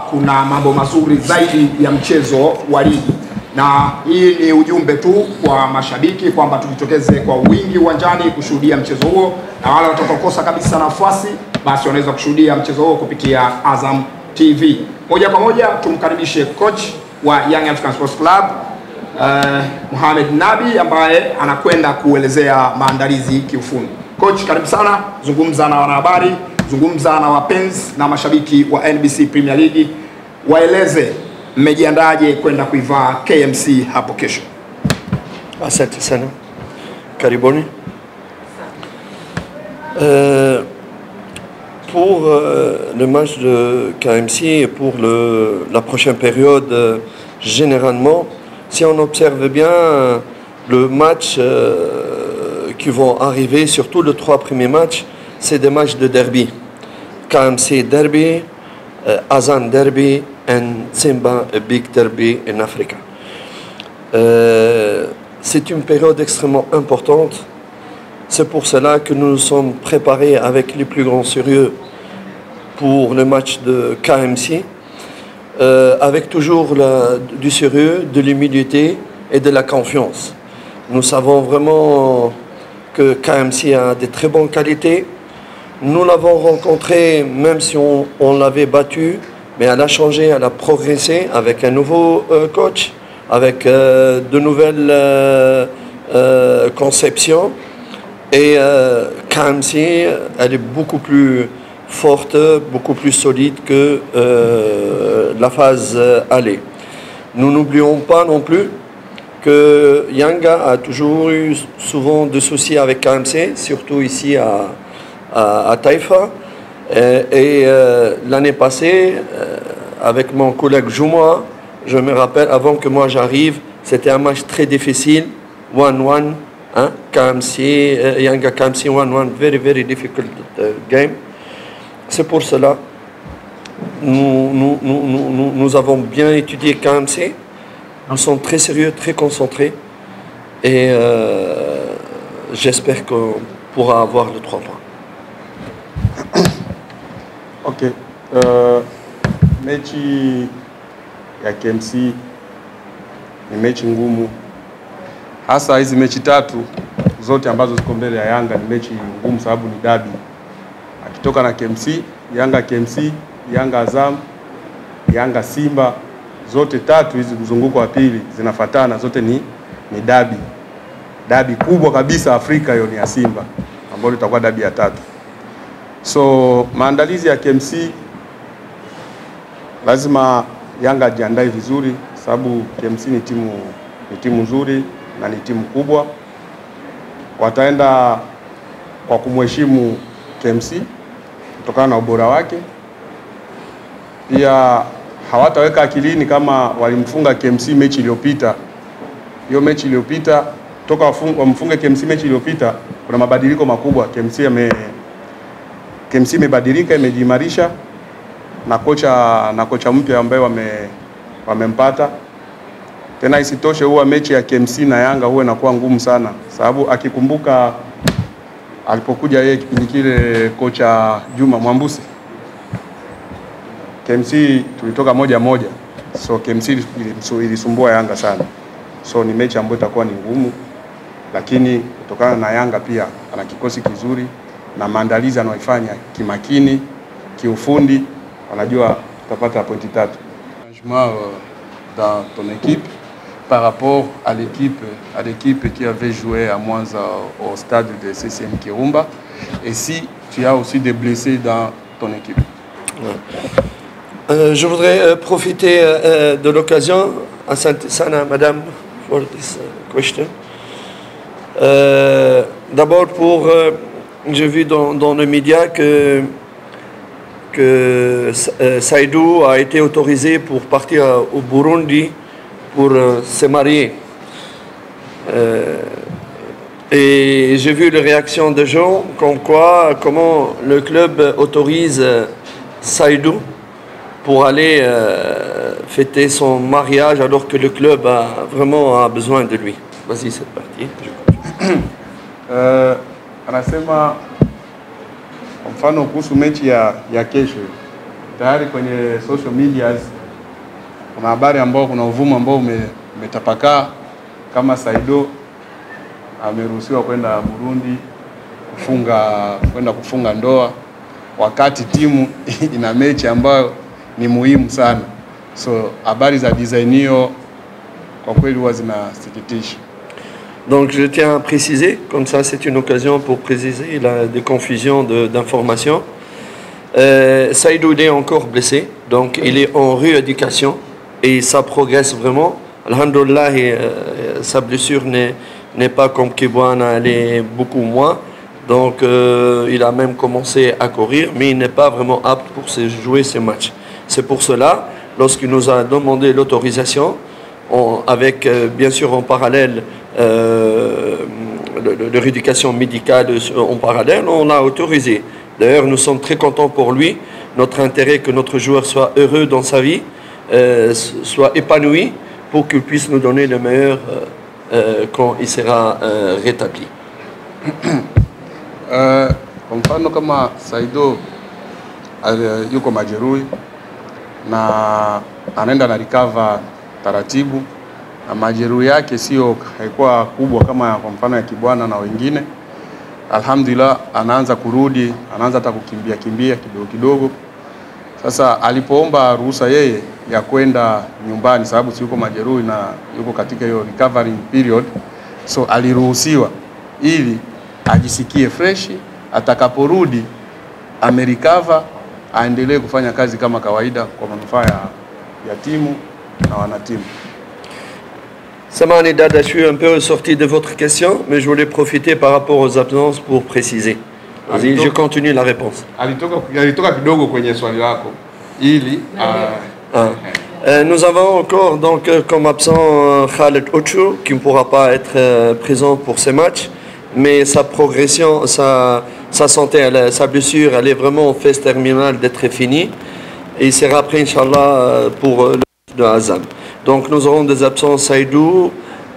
kuna mambo mazuri zaidi ya mchezo wa ligi, na hii ni ujumbe tu kwa mashabiki kwamba tujitokeze kwa wingi uwanjani kushuhudia mchezo huo, na wale watakaokosa kabisa nafasi basi wanaweza kushuhudia mchezo huo kupitia Azam TV. Moja kwa moja tumkaribishe coach wa Young African Sports Club Mohamed Nabi ambaye anakwenda kuelezea maandalizi kiufundi. Coach, karibu sana, zungumza na wanahabari, zungumza na wapenzi na mashabiki wa NBC Premier League, waeleze mmejiandaje kwenda kuivaa KMC hapo kesho. Asante sana, karibuni. Pour le match de KMC et pour la prochaine période, généralement, si on observe bien le match qui vont arriver, surtout les 3 premiers matchs, c'est des matchs de derby. KMC derby, Azam derby, et Simba big derby in Africa. C'est une période extrêmement importante. C'est pour cela que nous nous sommes préparés avec les plus grands sérieux pour le match de KMC, avec toujours du sérieux, de l'humilité et de la confiance. Nous savons vraiment que KMC a de très bonnes qualités. Nous l'avons rencontré, même si on l'avait battu, mais elle a changé, elle a progressé avec un nouveau coach, avec de nouvelles conceptions. Et KMC, elle est beaucoup plus forte, beaucoup plus solide que la phase aller. Nous n'oublions pas non plus que Yanga a toujours eu souvent de soucis avec KMC, surtout ici à Taïfa. Et l'année passée, avec mon collègue Jouma, je me rappelle, avant que moi j'arrive, c'était un match très difficile, 1-1. Hein? KMC, Yanga KMC 1-1, very difficult game. C'est pour cela nous avons bien étudié KMC. Nous sommes très sérieux, très concentrés. Et j'espère qu'on pourra avoir les 3 points. Ok. Mechi ya KMC ni mechi ngumu. Hasa hizi mechi 3 zote ambazo ziko mbele ya Yanga ni mechi ngumu sababu ni dabi. Akitoka na KMC, Yanga KMC, Yanga Azam, Yanga Simba, zote 3 hizi mzunguko wa pili zinafuatana, zote ni dabi. Dabi kubwa kabisa Afrika hiyo ni ya Simba, ambayo itakuwa dabi ya 3. So maandalizi ya KMC lazima Yanga jiandae vizuri sababu KMC ni timu nzuri na ni timu kubwa. Wataenda kwa kumheshimu KMC kutokana na ubora wake. Pia hawataweka akilini kama walimfunga KMC mechi iliyopita. Hiyo mechi iliyopita toka wamfunge KMC mechi iliyopita kuna mabadiliko makubwa. KMC imebadilika, imejiimarisha na kocha mpya ambaye wamempata. Tena isitoshe huwa mechi ya KMC na Yanga huwa inakuwa ngumu sana sababu akikumbuka alipokuja yeye kipindi kile kocha Juma Mwambusi, KMC tulitoka 1-1. So KMC ilisumbua Yanga sana. So ni mechi ambayo itakuwa ni ngumu, lakini kutokana na Yanga pia ana kikosi kizuri na maandalizi anayoifanya kimakini, kiufundi, wanajua tutapata pointi 3. Changement dans ton équipe par rapport à l'équipe qui avait joué à Mwanza au stade de CCM Kirumba, et si tu as aussi des blessés dans ton équipe. Je voudrais profiter de l'occasion, asante sana madame for this question. D'abord j'ai vu dans les médias que Saïdou a été autorisé pour partir au Burundi pour se marier. Et j'ai vu les réactions des gens comme quoi, comment le club autorise Saïdou pour aller fêter son mariage alors que le club a vraiment besoin de lui. Vas-y, c'est parti. Anasema mfano kuhusu mechi ya kesho tayari kwenye social medias kuna habari ambao kuna uvumu ambao umetapakaa kama Saido ameruhusiwa kwenda Burundi kwenda kufunga ndoa wakati timu ina mechi ambayo ni muhimu sana. So habari za design hiyo kwa kweli huwa zinasikitisha. Donc je tiens à préciser, comme ça c'est une occasion pour préciser des confusions d'informations. Saïdou est encore blessé, donc il est en rééducation et ça progresse vraiment. Alhamdulillah, sa blessure n'est pas comme Kibwana, elle est beaucoup moins. Donc il a même commencé à courir, mais il n'est pas vraiment apte pour jouer ces matchs. C'est pour cela, lorsqu'il nous a demandé l'autorisation, avec bien sûr en parallèle de rééducation médicale en parallèle, on l'a autorisé. D'ailleurs, nous sommes très contents pour lui. Notre intérêt que notre joueur soit heureux dans sa vie, soit épanoui, pour qu'il puisse nous donner le meilleur quand il sera rétabli. Kwa mfano kama Saido yuko majeruhi na anaenda na recover taratibu, na majeruhi yake haikuwa kubwa kama kwa mfano ya Kibwana na wengine. Alhamdulillah anaanza kurudi, anaanza hata kukimbia kidogo kidogo. Sasa alipoomba ruhusa yeye ya kwenda nyumbani sababu si yuko majeruhi na yuko katika hiyo recovering period, so aliruhusiwa ili ajisikie fresh, atakaporudi amerecover, aendelee kufanya kazi kama kawaida kwa manufaa ya timu na wanatimu. Samani Dada, je suis un peu sorti de votre question, mais je voulais profiter par rapport aux absences pour préciser. Vas-y, je continue la réponse. Alitoka kidogo kwenye swali lako ili nous avons encore donc comme absent Khaled Ocho qui ne pourra pas être présent pour ces matchs, mais sa progression, sa santé, sa blessure, elle est vraiment en phase terminale d'être finie et il sera prêt Inch'Allah pour le match de Azam. Donc nous aurons des absences Saïdou,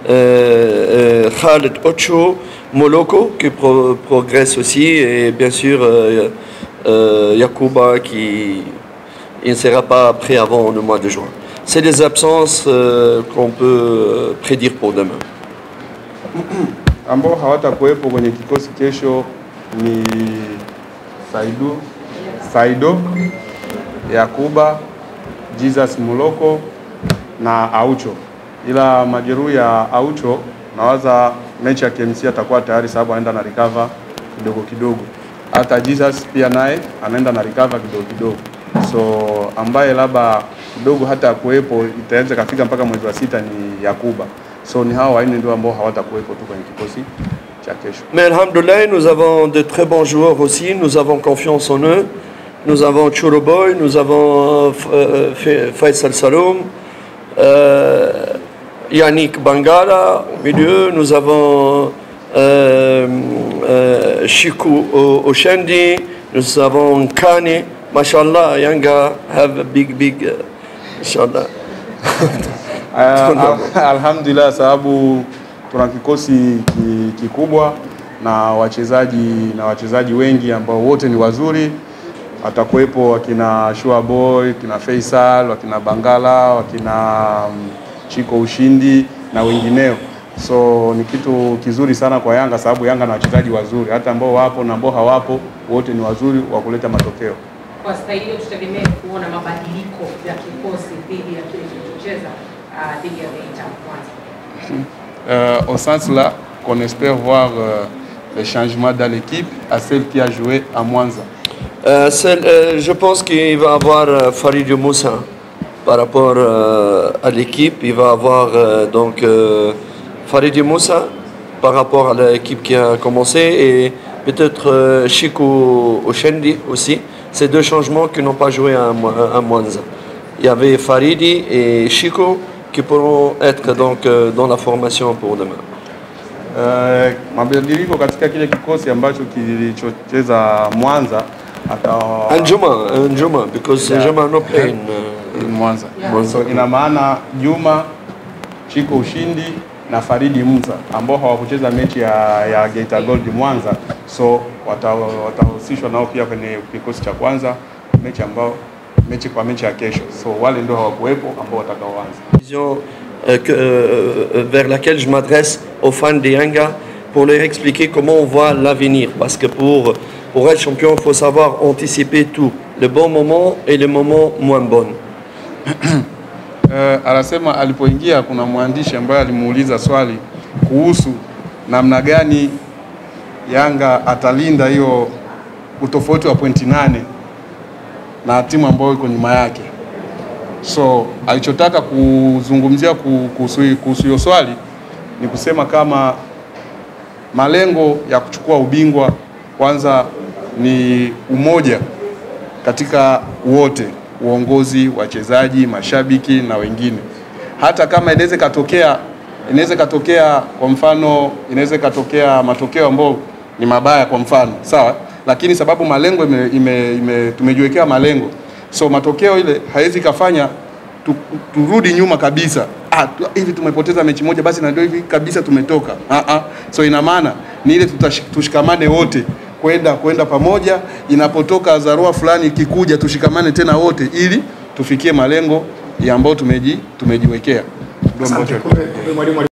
Khaled Ocho, Moloko qui progresse aussi et bien sûr Yakuba qui ne sera pas prêt avant le mois de juin. C'est des absences qu'on peut prédire pour demain. Ambao hawatakuwepo kwenye kikosi kesho ni Saido, Yakuba, Jesus Moloko na Aucho. Ila majeruhi ya Aucho nawaza mechi ya KMC atakuwa tayari sababu anaenda na recover kidogo. Hata Jesus pia naye anaenda na recover kidogo. So ambaye labda kidogo hata kuwepo itaanza kafika mpaka mwezi wa 6 ni Yakuba. So ni hao wanne ndio ambao hawatakuwepo tu kwenye kikosi cha kesho. Mais alhamdoulilah, nous avons de très bons joueurs aussi, nous avons confiance en eux. Nous avons Chouroboy, nous avons Faisal Saloum, Yannick Bangala au milieu, nous avons Chikou Oshendi, nous avons Kane. Mashallah, Yanga have a big inshallah. Alhamdulillah, sababu tuna kikosi kikubwa na wachezaji wengi ambao wote ni wazuri. Atakuwepo wakina Shua Boy, wakina Faisal, wakina Bangala, wakina Chiko Ushindi na wengineo. So ni kitu kizuri sana kwa Yanga sababu Yanga na wachezaji wazuri, hata ambao wapo na ambao hawapo wote ni wazuri wa kuleta matokeo. Kwa staili tutegemea kuona mabadiliko ya kikosi dhidi ya kile kilichocheza dhidi ya Geita Mwanza. Au sens là qu'on espère voir les changements dans l'équipe à celle qui a joué à Mwanza. Je pense qu'il va avoir Farid Moussa par rapport à l'équipe. Il va avoir donc Farid Moussa par rapport à l'équipe qui a commencé et peut-être Chikou Oshendi aussi. Ces deux changements qui n'ont pas joué à Mwanza. Il y avait Faridi et Chico qui pourront être donc dans la formation pour demain. Mabadiliko katika kile kikosi ambacho kilichocheza Mwanza and Juma because Juma no play in Mwanza. So ina maana Juma, Chico Ushindi na Faridi Musa ambao hawakucheza mechi ya Geita Gold Mwanza, so watahusishwa nao pia kwenye kikosi cha kwanza, mechi ambao mechi kwa mechi ya kesho, so wale ndio hawakuwepo ambao watakaoanza. Vers laquelle je m'adresse aux fans de Yanga pour leur expliquer comment on voit l'avenir, parce que pour être champion, il faut savoir anticiper tout, le bon moment et le moment moins bon. Anasema alipoingia kuna mwandishi ambaye alimuuliza swali kuhusu namna gani Yanga atalinda hiyo utofauti wa pointi 8 na timu ambayo iko nyuma yake. So alichotaka kuzungumzia kuhusu hiyo swali ni kusema kama malengo ya kuchukua ubingwa kwanza ni umoja katika wote, uongozi, wachezaji, mashabiki na wengine. Hata kama inaweza katokea kwa mfano, inaweza katokea matokeo ambayo ni mabaya kwa mfano, sawa? Lakini sababu malengo tumejiwekea malengo, so matokeo ile haiwezi kafanya turudi nyuma kabisa. Hivi tumepoteza mechi moja basi na ndio hivi kabisa tumetoka. So ina maana ni ile tushikamane wote kwenda pamoja, inapotoka dharura fulani ikikuja tushikamane tena wote ili tufikie malengo ambayo tumejiwekea. Ndio